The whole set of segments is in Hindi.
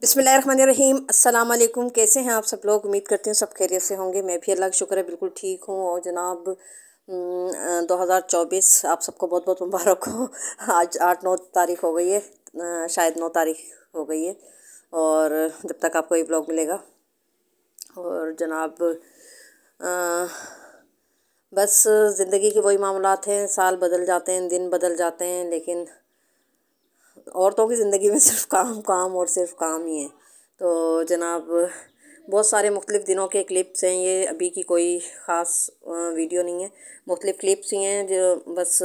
बिस्मिल्लाहिर्रहमानिर्रहीम। अस्सलाम वालेकुम। कैसे हैं आप सब लोग? उम्मीद करती हूँ सब खैरियत से होंगे। मैं भी अल्लाह का शुक्र है बिल्कुल ठीक हूँ। और जनाब 2024 आप सबको बहुत बहुत मुबारक हो। आज 8-9 तारीख हो गई है, शायद 9 तारीख हो गई है। और जब तक आपको ये ब्लॉग मिलेगा। और जनाब बस ज़िंदगी के वही मामलात हैं, साल बदल जाते हैं, दिन बदल जाते हैं, लेकिन औरतों की ज़िंदगी में सिर्फ काम काम और सिर्फ काम ही है। तो जनाब बहुत सारे मुख्तलिफ़ दिनों के क्लिप्स हैं ये, अभी की कोई ख़ास वीडियो नहीं है, मुख्तलिफ़ क्लिप्स ही हैं जो बस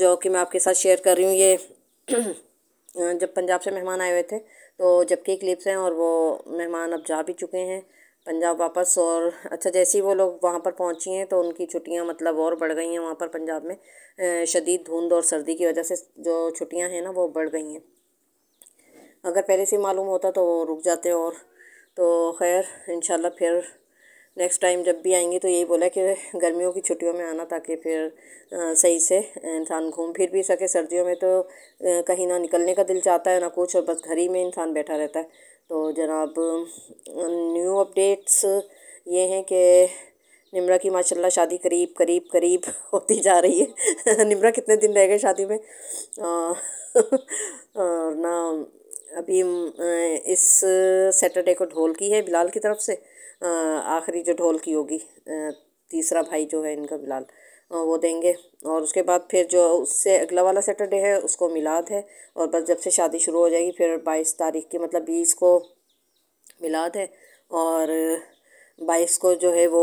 जो कि मैं आपके साथ शेयर कर रही हूँ। ये जब पंजाब से मेहमान आए हुए थे तो जब के क्लिप्स हैं, और वो मेहमान अब जा भी चुके हैं पंजाब वापस। और अच्छा, जैसे ही वो लोग वहाँ पर पहुँची हैं तो उनकी छुट्टियाँ मतलब और बढ़ गई हैं वहाँ पर पंजाब में। शदीद धुंध और सर्दी की वजह से जो छुट्टियाँ हैं ना वो बढ़ गई हैं। अगर पहले से मालूम होता तो वो रुक जाते। और तो खैर इंशाल्लाह फिर नेक्स्ट टाइम जब भी आएंगे तो यही बोला कि गर्मियों की छुट्टियों में आना, ताकि फिर सही से इंसान घूम फिर भी सके। सर्दियों में तो कहीं ना निकलने का दिल चाहता है ना कुछ, और बस घर ही में इंसान बैठा रहता है। तो जनाब न्यू अपडेट्स ये हैं कि निम्रा की माशाल्लाह शादी करीब करीब करीब होती जा रही है। निम्रा कितने दिन रह गए शादी में? और ना अभी इस सैटरडे को ढोल की है बिलाल की तरफ से, आखिरी जो ढोल की होगी, तीसरा भाई जो है इनका बिलाल, वो देंगे। और उसके बाद फिर जो उससे अगला वाला सैटरडे है उसको मिलाद है। और बस जब से शादी शुरू हो जाएगी फिर 22 तारीख की, मतलब 20 को मिलाद है, और 22 को जो है वो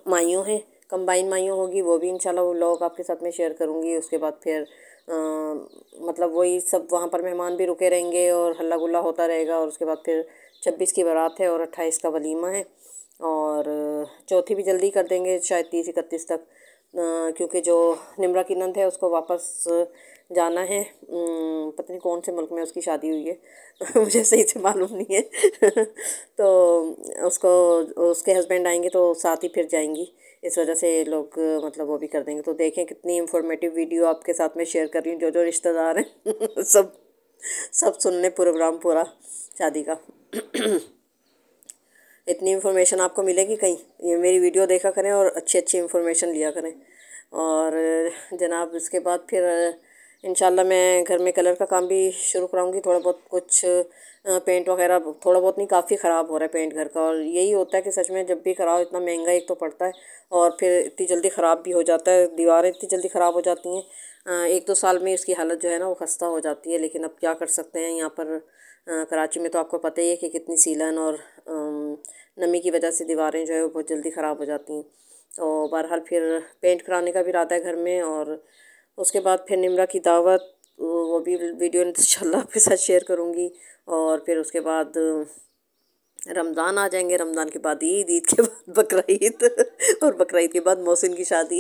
माइयों है, कंबाइन माइयों होगी, वो भी इंशाल्लाह वो लोग आपके साथ में शेयर करूँगी। उसके बाद फिर मतलब वही सब वहाँ पर मेहमान भी रुके रहेंगे और हल्ला गुल्ला होता रहेगा। और उसके बाद फिर 26 की बारात है और 28 का वलीमा है। और चौथी भी जल्दी कर देंगे, शायद 30-31 तक, क्योंकि जो निम्रा की नंद है उसको वापस जाना है। पता नहीं कौन से मुल्क में उसकी शादी हुई है। मुझे सही से मालूम नहीं है। तो उसको उसके हस्बैंड आएंगे तो साथ ही फिर जाएंगी, इस वजह से लोग मतलब वो भी कर देंगे। तो देखें कितनी इंफॉर्मेटिव वीडियो आपके साथ में शेयर कर रही हूँ। जो जो रिश्तेदार हैं सब सब सुन लें प्रोग्राम पूरा शादी का। इतनी इन्फॉर्मेशन आपको मिलेगी कहीं, ये मेरी वीडियो देखा करें और अच्छी अच्छी इन्फॉर्मेशन लिया करें। और जनाब इसके बाद फिर इंशाल्लाह मैं घर में कलर का काम भी शुरू कराऊंगी। थोड़ा बहुत कुछ पेंट वगैरह, थोड़ा बहुत नहीं, काफ़ी ख़राब हो रहा है पेंट घर का। और यही होता है कि सच में जब भी कराओ इतना महंगा एक तो पड़ता है, और फिर इतनी जल्दी ख़राब भी हो जाता है, दीवारें इतनी जल्दी ख़राब हो जाती हैं। 1-2 साल में इसकी हालत जो है ना वो खस्ता हो जाती है। लेकिन अब क्या कर सकते हैं, यहाँ पर कराची में तो आपको पता ही है कि कितनी सीलन और नमी की वजह से दीवारें जो है वो बहुत जल्दी ख़राब हो जाती हैं। तो बहरहाल फिर पेंट कराने का भी इरादा है घर में। और उसके बाद फिर निम्रा की दावत, वो भी वीडियो इंशाल्लाह आपके साथ शेयर करूँगी। और फिर उसके बाद रमज़ान आ जाएंगे, रमज़ान के बाद ईद, ईद के बाद बकरीद, और बकरीद के बाद मोहसिन की शादी।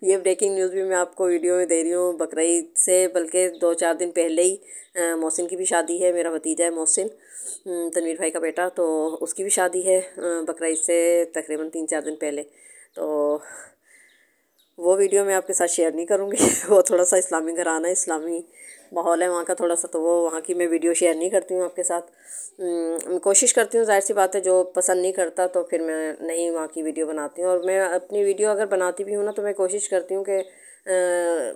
ये ब्रेकिंग न्यूज़ भी मैं आपको वीडियो में दे रही हूँ। बकरीद से बल्कि 2-4 दिन पहले ही मोहसिन की भी शादी है। मेरा भतीजा है मोहसिन, तनवीर भाई का बेटा, तो उसकी भी शादी है बकरीद से तकरीबन 3-4 दिन पहले। तो वो वीडियो मैं आपके साथ शेयर नहीं करूँगी। वो थोड़ा सा इस्लामी घराना है, इस्लामी माहौल है वहाँ का थोड़ा सा, तो वो वहाँ की मैं वीडियो शेयर नहीं करती हूँ आपके साथ। कोशिश करती हूँ, जाहिर सी बात है, जो पसंद नहीं करता तो फिर मैं नहीं वहाँ की वीडियो बनाती हूँ। और मैं अपनी वीडियो अगर बनाती भी हूँ ना तो मैं कोशिश करती हूँ कि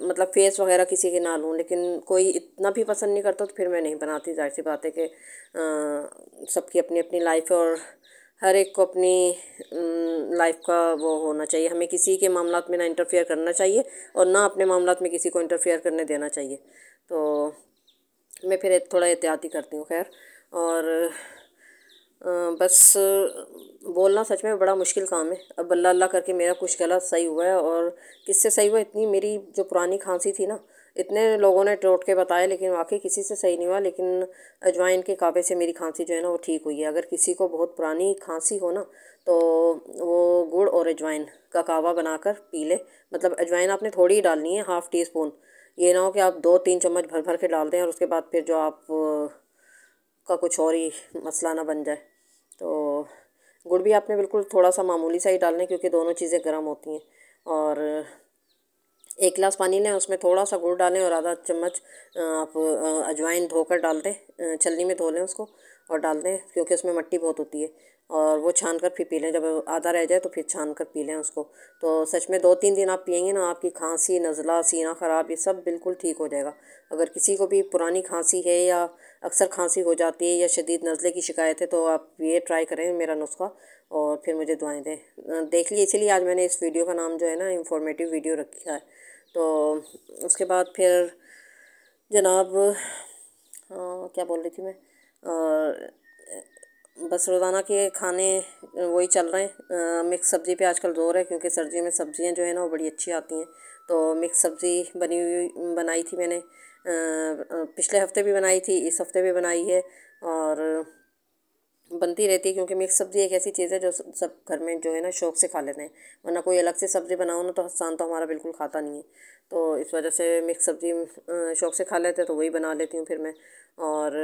मतलब फेस वगैरह किसी के ना लूँ। लेकिन कोई इतना भी पसंद नहीं करता तो फिर मैं नहीं बनाती। जाहिर सी बात है कि सबकी अपनी अपनी लाइफ है, और हर एक को अपनी लाइफ का वो होना चाहिए। हमें किसी के मामलात में ना इंटरफेयर करना चाहिए और ना अपने मामलात में किसी को इंटरफेयर करने देना चाहिए। तो मैं फिर थोड़ा एहतियात ही करती हूँ। खैर, और बस बोलना सच में बड़ा मुश्किल काम है। अब अल्लाह अल्लाह करके मेरा कुछ गला सही हुआ है। और किससे सही हुआ, इतनी मेरी जो पुरानी खांसी थी ना, इतने लोगों ने टोट के बताया, लेकिन वाकई किसी से सही नहीं हुआ। लेकिन अजवाइन के कावे से मेरी खांसी जो है ना वो ठीक हुई है। अगर किसी को बहुत पुरानी खांसी हो ना तो वो गुड़ और अजवाइन का कावा बनाकर पी ले। मतलब अजवाइन आपने थोड़ी ही डालनी है, ½ टी स्पून। ये ना हो कि आप 2-3 चम्मच भर भर के डाल दें और उसके बाद फिर जो आप का कुछ और ही मसला ना बन जाए। तो गुड़ भी आपने बिल्कुल थोड़ा सा मामूली सा ही डालना है, क्योंकि दोनों चीज़ें गर्म होती हैं। और 1 गिलास पानी लें, उसमें थोड़ा सा गुड़ डालें और आधा चम्मच आप अजवाइन धोकर डाल दें, छलनी में धो लें उसको और डाल दें, क्योंकि उसमें मिट्टी बहुत होती है। और वो छान कर फिर पी लें, जब आधा रह जाए तो फिर छान कर पी लें उसको। तो सच में 2-3 दिन आप पिएंगे ना, आपकी खांसी, नज़ला, सीना ख़राब, ये सब बिल्कुल ठीक हो जाएगा। अगर किसी को भी पुरानी खांसी है या अक्सर खांसी हो जाती है या शदीद नज़ले की शिकायत है, तो आप ये ट्राई करें मेरा नुस्खा और फिर मुझे दुआएं दें। देख लिए, इसीलिए आज मैंने इस वीडियो का नाम जो है ना इंफॉर्मेटिव वीडियो रखा है। तो उसके बाद फिर जनाब क्या बोल रही थी मैं, और बस रोज़ाना के खाने वही चल रहे हैं। मिक्स सब्ज़ी पे आजकल ज़ोर है, क्योंकि सर्दियों में सब्ज़ियाँ जो है ना वो बड़ी अच्छी आती हैं। तो मिक्स सब्ज़ी बनाई थी मैंने, पिछले हफ्ते भी बनाई थी, इस हफ्ते भी बनाई है और बनती रहती है, क्योंकि मिक्स सब्ज़ी एक ऐसी चीज़ है जो सब घर में जो है ना शौक़ से खा लेते हैं। वरना कोई अलग से सब्ज़ी बनाओ ना तो हसान तो हमारा बिल्कुल खाता नहीं है। तो इस वजह से मिक्स सब्ज़ी शौक़ से खा लेते हैं, तो वही बना लेती हूँ फिर मैं। और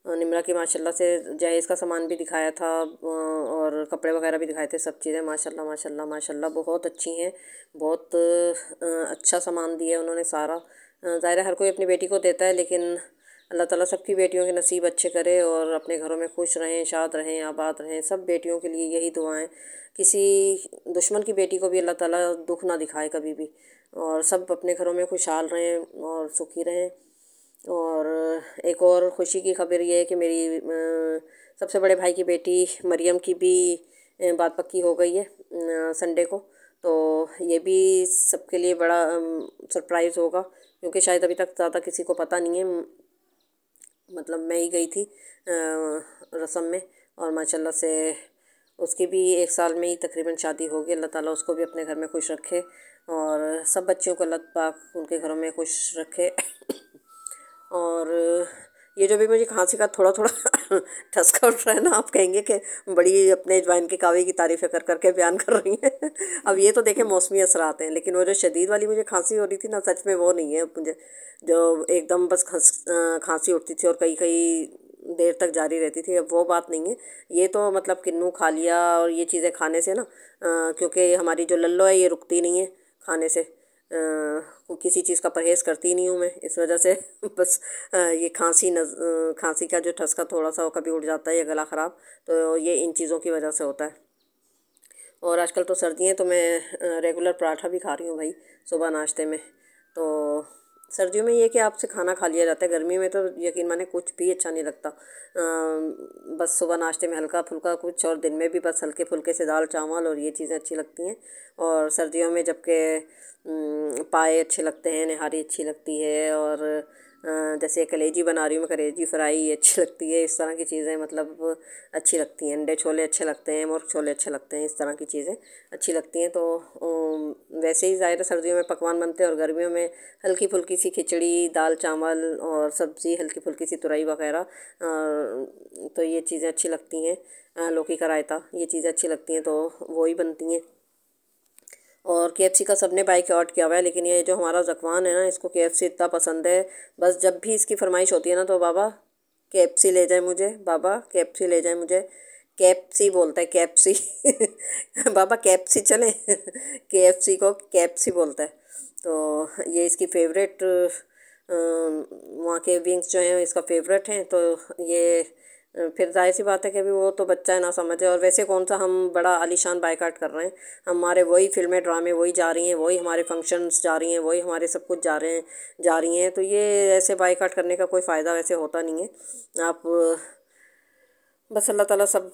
निमरा की माशाल्लाह से जहेज़ का सामान भी दिखाया था और कपड़े वगैरह भी दिखाए थे, सब चीज़ें माशाल्लाह माशाल्लाह माशाल्लाह बहुत अच्छी हैं। बहुत अच्छा सामान दिया उन्होंने सारा। ज़ाहिर है हर कोई अपनी बेटी को देता है, लेकिन अल्लाह ताला सबकी बेटियों के नसीब अच्छे करे और अपने घरों में खुश रहें, शाद रहें, आबाद रहें। सब बेटियों के लिए यही दुआएं। किसी दुश्मन की बेटी को भी अल्लाह ताला दुख ना दिखाए कभी भी, और सब अपने घरों में खुशहाल रहें और सुखी रहें। और एक और ख़ुशी की खबर ये है कि मेरी सबसे बड़े भाई की बेटी मरियम की भी बात पक्की हो गई है संडे को। तो ये भी सबके लिए बड़ा सरप्राइज़ होगा, क्योंकि शायद अभी तक ज़्यादा किसी को पता नहीं है। मतलब मैं ही गई थी रस्म में, और माशाल्लाह से उसकी भी 1 साल में ही तकरीबन शादी होगी। अल्लाह ताला उसको भी अपने घर में खुश रखे और सब बच्चियों को अल्लाह पाक उनके घरों में खुश रखे। और ये जो भी मुझे खांसी का थोड़ा थोड़ा ठसका उठ रहा है ना, आप कहेंगे कि बड़ी अपने अजवाइन के कावे की तारीफ़ें कर कर के बयान कर रही हैं। अब ये तो देखें मौसमी असरात हैं, लेकिन वो जो शदीद वाली मुझे खांसी हो रही थी ना, सच में वो नहीं है मुझे, जो एकदम बस खांसी उठती थी और कई कई देर तक जारी रहती थी, अब वो बात नहीं है। ये तो मतलब किन्नू खा लिया और ये चीज़ें खाने से ना, क्योंकि हमारी जो लल्लो है ये रुकती नहीं है खाने से, किसी चीज़ का परहेज़ करती नहीं हूँ मैं, इस वजह से बस ये खांसी का जो ठसका थोड़ा सा कभी उठ जाता है या गला ख़राब, तो ये इन चीज़ों की वजह से होता है। और आजकल तो सर्दियाँ, तो मैं रेगुलर पराठा भी खा रही हूँ भाई सुबह नाश्ते में। तो सर्दियों में ये कि आपसे खाना खा लिया जाता है, गर्मी में तो यकीन माने कुछ भी अच्छा नहीं लगता। बस सुबह नाश्ते में हल्का फुल्का कुछ, और दिन में भी बस हल्के फुल्के से दाल चावल और ये चीज़ें अच्छी लगती हैं। और सर्दियों में जबकि पाए अच्छे लगते हैं, निहारी अच्छी लगती है, और जैसे कलेजी बना रही हूँ मैं, कलेजी फ्राई अच्छी लगती है। इस तरह की चीज़ें मतलब अच्छी लगती हैं। अंडे छोले अच्छे लगते हैं, मुर्ग छोले अच्छे लगते हैं, इस तरह की चीज़ें अच्छी लगती हैं। तो वैसे ही ज़ाहिर सर्दियों में पकवान बनते हैं, और गर्मियों में हल्की फुल्की सी खिचड़ी, दाल चावल और सब्ज़ी, हल्की फुल्की सी तुरई वगैरह, तो ये चीज़ें अच्छी लगती हैं। लौकी का रायता, ये चीज़ें अच्छी लगती हैं, तो वो ही बनती हैं। और KFC का सबने बाइकआउट किया हुआ है, लेकिन ये जो हमारा ज़कवान है ना, इसको KFC इतना पसंद है। बस जब भी इसकी फरमाइश होती है ना, तो बाबा KFC ले जाए मुझे, बाबा KFC ले जाए मुझे। कैप्सी बोलता है, कैप्सी। बाबा कैप्सी चले। KFC को कैप्सी बोलता है। तो ये इसकी फेवरेट, वहाँ के विंग्स जो हैं इसका फेवरेट हैं। तो ये फिर जाहिर सी बात है कि अभी वो तो बच्चा है, ना समझे। और वैसे कौन सा हम बड़ा आलीशान बायकाट कर रहे हैं, हमारे वही फिल्में ड्रामे वही जा रही हैं, वही हमारे फंक्शंस जा रही हैं, वही हमारे सब कुछ जा रही हैं। तो ये ऐसे बायकाट करने का कोई फ़ायदा वैसे होता नहीं है। आप बस अल्लाह ताला सब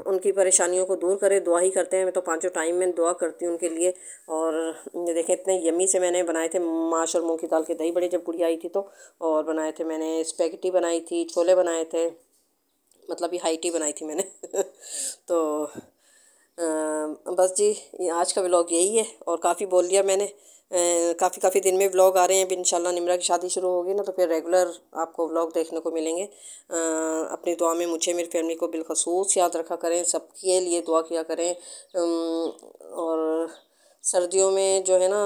उनकी परेशानियों को दूर करे, दुआ ही करते हैं। मैं तो पाँचों टाइम में दुआ करती हूँ उनके लिए। और ये देखें इतने यमी से मैंने बनाए थे माश और मूंग की दाल के दही बड़े, जब गुड़िया आई थी तो। और बनाए थे मैंने स्पेगेटी बनाई थी, छोले बनाए थे, मतलब ये हाई टी बनाई थी मैंने। तो बस जी, आज का व्लॉग यही है, और काफ़ी बोल लिया मैंने। काफ़ी दिन में व्लॉग आ रहे हैं। अब इंशाल्लाह निमरा की शादी शुरू होगी ना, तो फिर रेगुलर आपको व्लॉग देखने को मिलेंगे। अपनी दुआ में मुझे, मेरी फैमिली को बिलखसूस याद रखा करें, सबके लिए दुआ किया करें। और सर्दियों में जो है ना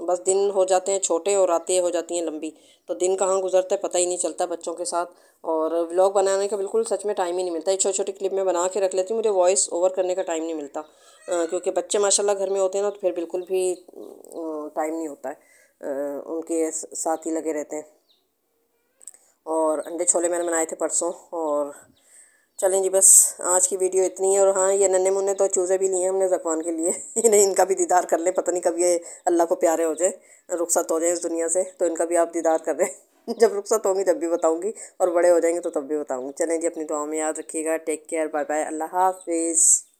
बस दिन हो जाते हैं छोटे और रातें हो जाती हैं लंबी, तो दिन कहाँ गुजरता है पता ही नहीं चलता बच्चों के साथ। और व्लॉग बनाने का बिल्कुल सच में टाइम ही नहीं मिलता। ये छोटी छोटी क्लिप में बना के रख लेती हूँ, मुझे वॉइस ओवर करने का टाइम नहीं मिलता, क्योंकि बच्चे माशाल्लाह घर में होते हैं ना, तो फिर बिल्कुल भी टाइम नहीं होता है, उनके साथ ही लगे रहते हैं। और अंडे छोले मैंने बनाए थे परसों। और चलें जी, बस आज की वीडियो इतनी है। और हाँ, ये नन्हे मुन्ने तो चूज़े भी लिए हैं हमने ज़कवान के लिए इन्हें, इनका भी दीदार कर लें, पता नहीं कब ये अल्लाह को प्यारे हो जाए, रुखसत हो जाए इस दुनिया से, तो इनका भी आप दीदार कर रहे हैं जब रुखसत होंगी तब भी बताऊँगी, और बड़े हो जाएंगे तो तब भी बताऊँगी। चलें जी, अपनी दुआओं में याद रखिएगा। टेक केयर, बाय बाय, अल्लाह हाफिज़।